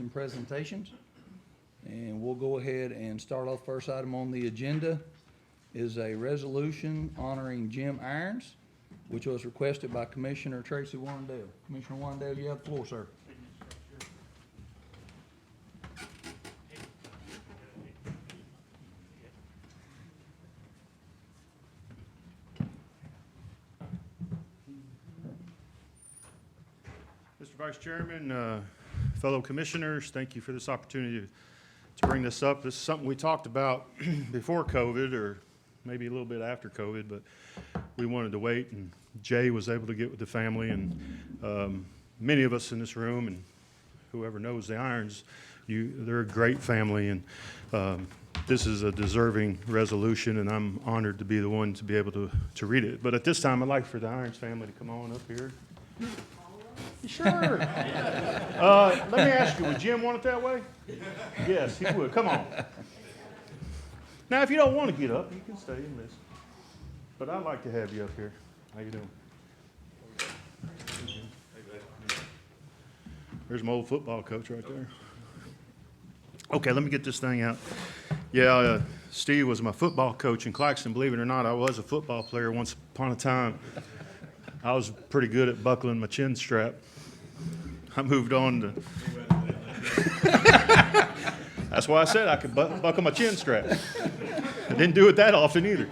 and presentations, and we'll go ahead and start off. First item on the agenda is a resolution honoring Jim Irons, which was requested by Commissioner Tracy Warrendale. Commissioner Warrendale, you have the floor, sir. Mr. Vice Chairman, fellow commissioners, thank you for this opportunity to bring this up. This is something we talked about before COVID, or maybe a little bit after COVID, but we wanted to wait, and Jay was able to get with the family, and many of us in this room, and whoever knows the Irons, they're a great family, and this is a deserving resolution, and I'm honored to be the one to be able to read it. But at this time, I'd like for the Irons family to come on up here. Sure. Let me ask you, would Jim want it that way? Yes, he would. Come on. Now, if you don't want to get up, you can stay and listen. But I'd like to have you up here. How you doing? There's my old football coach right there. Okay, let me get this thing out. Yeah, Steve was my football coach in Claxton. Believe it or not, I was a football player once upon a time. I was pretty good at buckling my chin strap. I moved on to... That's why I said I could buckle my chin strap. I didn't do it that often either.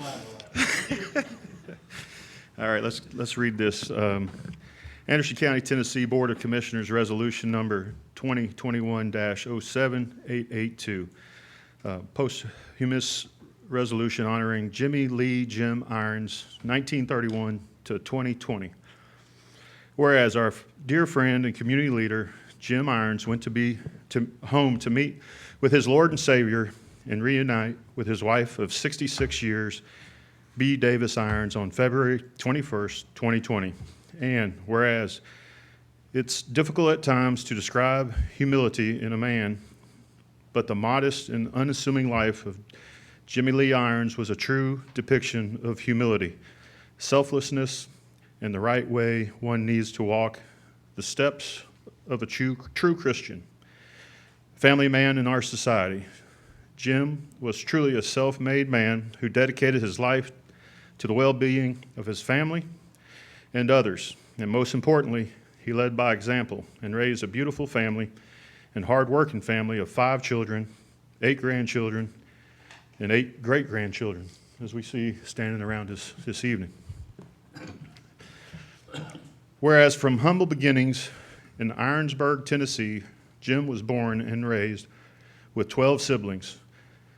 All right, let's read this. Anderson County, Tennessee Board of Commissioners Resolution Number 2021-07882. Posthumous resolution honoring Jimmy Lee Jim Irons, 1931 to 2020. Whereas our dear friend and community leader, Jim Irons, went home to meet with his Lord and Savior and reunite with his wife of 66 years, B. Davis Irons, on February 21st, 2020. And whereas it's difficult at times to describe humility in a man, but the modest and unassuming life of Jimmy Lee Irons was a true depiction of humility, selflessness, and the right way one needs to walk the steps of a true Christian. Family man in our society, Jim was truly a self-made man who dedicated his life to the well-being of his family and others. And most importantly, he led by example and raised a beautiful family and hard-working family of 5 children, 8 grandchildren, and 8 great-grandchildren, as we see standing around us this evening. Whereas from humble beginnings in Ironsburg, Tennessee, Jim was born and raised with 12 siblings.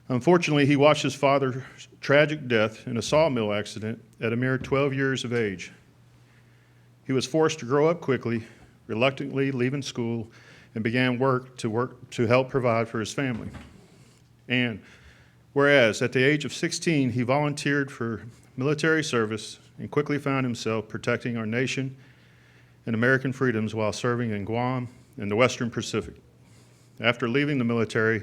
Unfortunately, he watched his father's tragic death in a sawmill accident at a mere 12 years of age. He was forced to grow up quickly, reluctantly leaving school, and began work to help provide for his family. And whereas at the age of 16, he volunteered for military service and quickly found himself protecting our nation and American freedoms while serving in Guam and the Western Pacific. After leaving the military,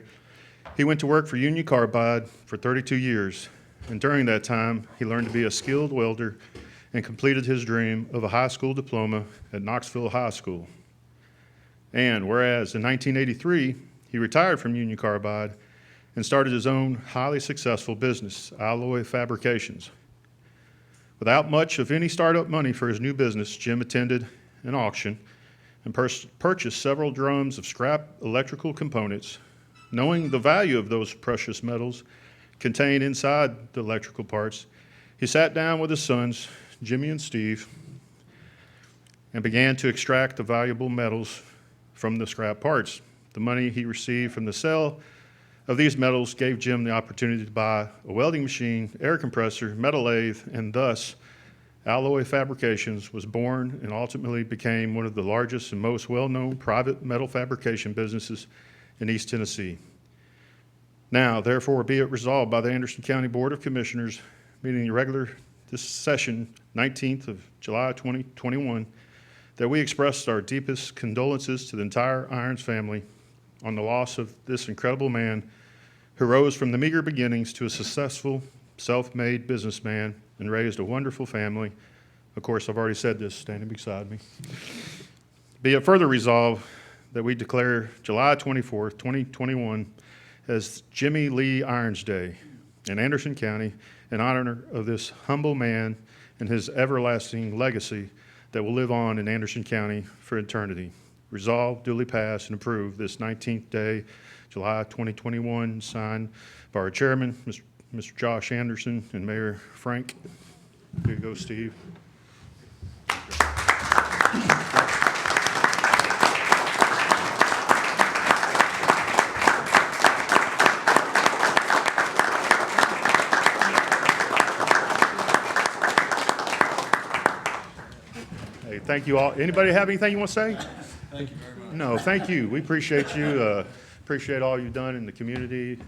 he went to work for Union Carbide for 32 years, and during that time, he learned to be a skilled welder and completed his dream of a high school diploma at Knoxville High School. And whereas in 1983, he retired from Union Carbide and started his own highly successful business, Alloy Fabrications. Without much of any startup money for his new business, Jim attended an auction and purchased several drums of scrap electrical components. Knowing the value of those precious metals contained inside the electrical parts, he sat down with his sons, Jimmy and Steve, and began to extract the valuable metals from the scrap parts. The money he received from the sale of these metals gave Jim the opportunity to buy a welding machine, air compressor, metal lathe, and thus Alloy Fabrications was born and ultimately became one of the largest and most well-known private metal fabrication businesses in East Tennessee. Now, therefore, be it resolved by the Anderson County Board of Commissioners, meeting regular this session, 19th of July 2021, that we express our deepest condolences to the entire Irons family on the loss of this incredible man who rose from the meager beginnings to a successful, self-made businessman and raised a wonderful family. Of course, I've already said this, standing beside me. Be it further resolved that we declare July 24th, 2021 as Jimmy Lee Irons Day in Anderson County in honor of this humble man and his everlasting legacy that will live on in Anderson County for eternity. Resolved, duly passed, and approved this 19th day, July 2021, signed by our chairman, Mr. Josh Anderson, and Mayor Frank. Here you go, Steve. Hey, thank you all. Anybody have anything you want to say? Thank you very much. No, thank you. We appreciate you. Appreciate all you've done in the community,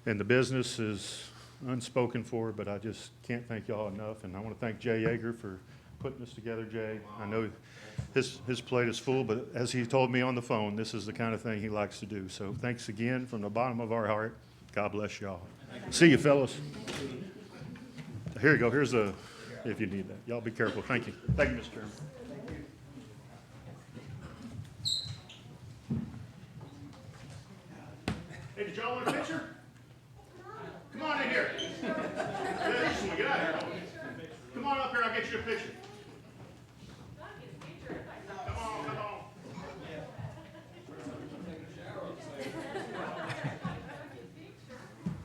and the business is unspoken for, but I just can't thank y'all enough. And I want to thank Jay Yeager for putting this together, Jay. I know his plate is full, but as he told me on the phone, this is the kind of thing he likes to do. So thanks again from the bottom of our heart. God bless y'all. See you, fellas. Here you go. Here's if you need that. Y'all be careful. Thank you. Thank you, Mr. Chairman. Hey, did y'all want a picture? Come on in here. Yeah, you just want to get out of here. Come on up here. I'll get you a picture. Come on, come on.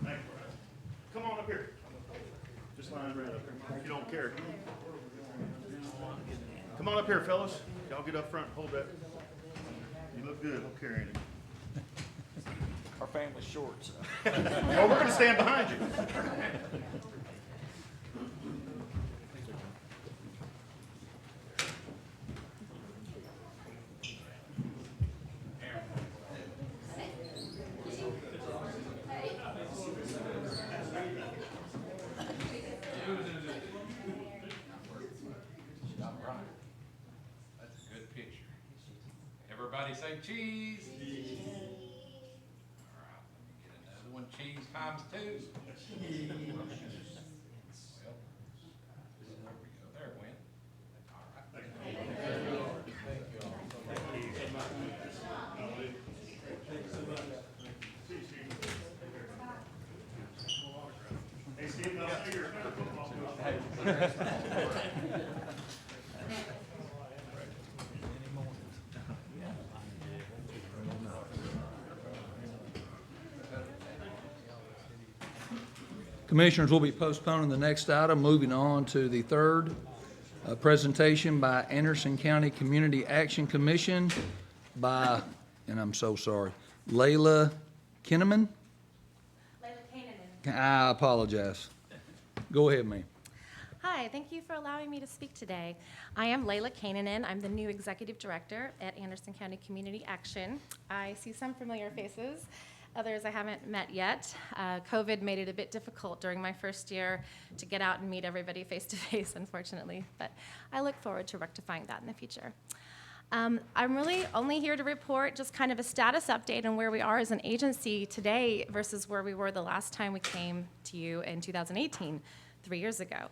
Thank you. Come on up here. Just line right up here. If you don't care. Come on up here, fellas. Y'all get up front. Hold that. You look good. I'm carrying it. Our family's short, so. Well, we're going to stand behind you. That's a good picture. Everybody say cheese. All right, let me get another one. Cheese times two. Well, there we go. There it went. All right. Hey, Steve, I'll see your football. Commissioners, will be postponing the next item, moving on to the third presentation by Anderson County Community Action Commission by, and I'm so sorry, Layla Kinnaman? Layla Kainanen. I apologize. Go ahead, ma'am. Hi, thank you for allowing me to speak today. I am Layla Kainanen. I'm the new Executive Director at Anderson County Community Action. I see some familiar faces, others I haven't met yet. COVID made it a bit difficult during my first year to get out and meet everybody face to face, unfortunately, but I look forward to rectifying that in the future. I'm really only here to report just kind of a status update on where we are as an agency today versus where we were the last time we came to you in 2018, 3 years ago.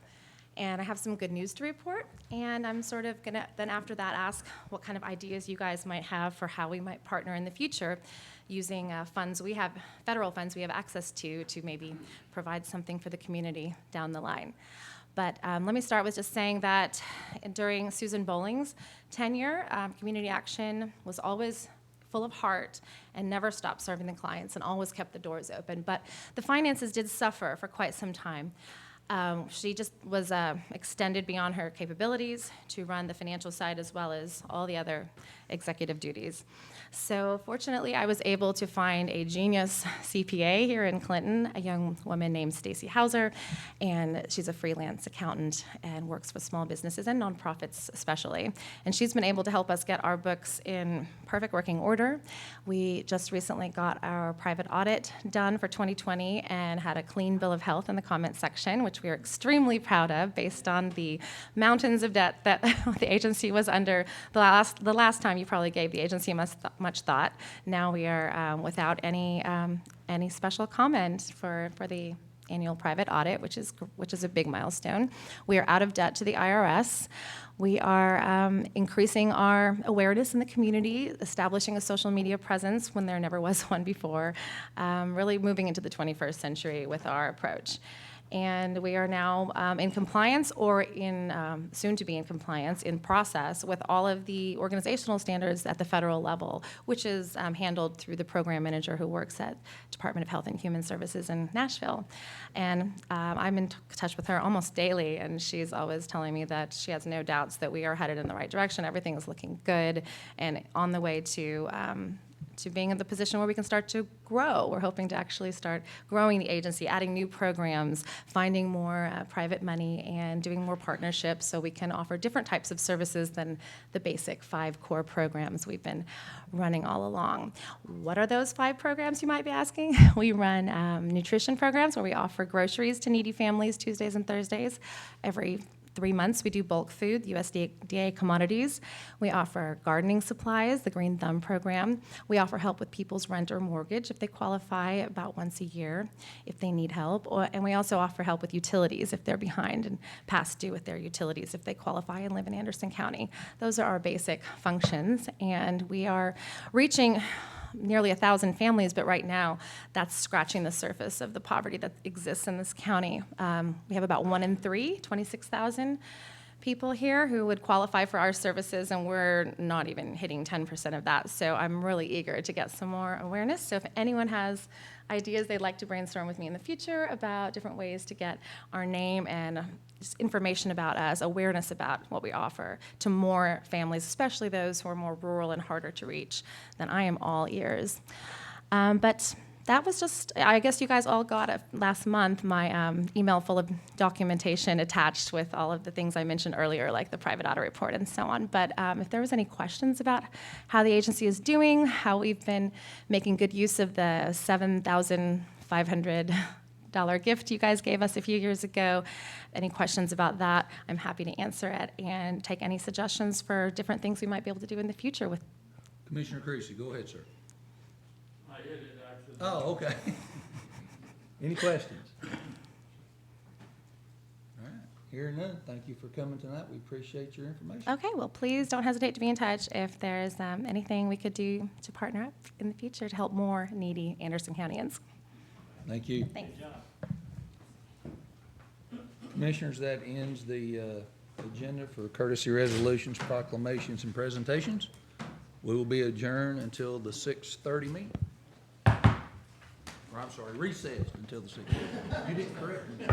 And I have some good news to report, and I'm sort of gonna then after that ask what kind of ideas you guys might have for how we might partner in the future using funds we have, federal funds we have access to maybe provide something for the community down the line. But let me start with just saying that during Susan Bowling's tenure, Community Action was always full of heart and never stopped serving the clients and always kept the doors open. But the finances did suffer for quite some time. She just was extended beyond her capabilities to run the financial side as well as all the other executive duties. So fortunately, I was able to find a genius CPA here in Clinton, a young woman named Stacy Hauser, and she's a freelance accountant and works with small businesses and nonprofits especially. And she's been able to help us get our books in perfect working order. We just recently got our private audit done for 2020 and had a clean bill of health in the comment section, which we are extremely proud of based on the mountains of debt that the agency was under the last time you probably gave the agency much thought. Now we are without any special comment for the annual private audit, which is a big milestone. We are out of debt to the IRS. We are increasing our awareness in the community, establishing a social media presence when there never was one before, really moving into the 21st century with our approach. And we are now in compliance or in soon to be in compliance in process with all of the organizational standards at the federal level, which is handled through the program manager who works at Department of Health and Human Services in Nashville. And I'm in touch with her almost daily, and she's always telling me that she has no doubts that we are headed in the right direction. Everything is looking good and on the way to being in the position where we can start to grow. We're hoping to actually start growing the agency, adding new programs, finding more private money, and doing more partnerships so we can offer different types of services than the basic 5 core programs we've been running all along. What are those 5 programs, you might be asking? We run nutrition programs where we offer groceries to needy families Tuesdays and Thursdays. Every 3 months, we do bulk food, USDA commodities. We offer gardening supplies, the Green Thumb program. We offer help with people's rent or mortgage if they qualify about once a year, if they need help. And we also offer help with utilities if they're behind and past due with their utilities if they qualify and live in Anderson County. Those are our basic functions, and we are reaching nearly 1,000 families, but right now that's scratching the surface of the poverty that exists in this county. We have about 1 in 3, 26,000 people here who would qualify for our services, and we're not even hitting 10% of that. So I'm really eager to get some more awareness. So if anyone has ideas they'd like to brainstorm with me in the future about different ways to get our name and just information about us, awareness about what we offer to more families, especially those who are more rural and harder to reach, then I am all ears. But that was just, I guess you guys all got last month, my email full of documentation attached with all of the things I mentioned earlier, like the private audit report and so on. But if there was any questions about how the agency is doing, how we've been making good use of the $7,500 gift you guys gave us a few years ago, any questions about that, I'm happy to answer it and take any suggestions for different things we might be able to do in the future with. Commissioner Creasy, go ahead, sir. I hit it actually. Oh, okay. Any questions? All right, hearing none, thank you for coming tonight. We appreciate your information. Okay, well, please don't hesitate to be in touch if there's anything we could do to partner up in the future to help more needy Anderson Countyans. Thank you. Thanks. Commissioners, that ends the agenda for courtesy resolutions, proclamations, and presentations. We will be adjourned until the 6:30 meeting. Or I'm sorry, recessed until the 6:30. You didn't correct me.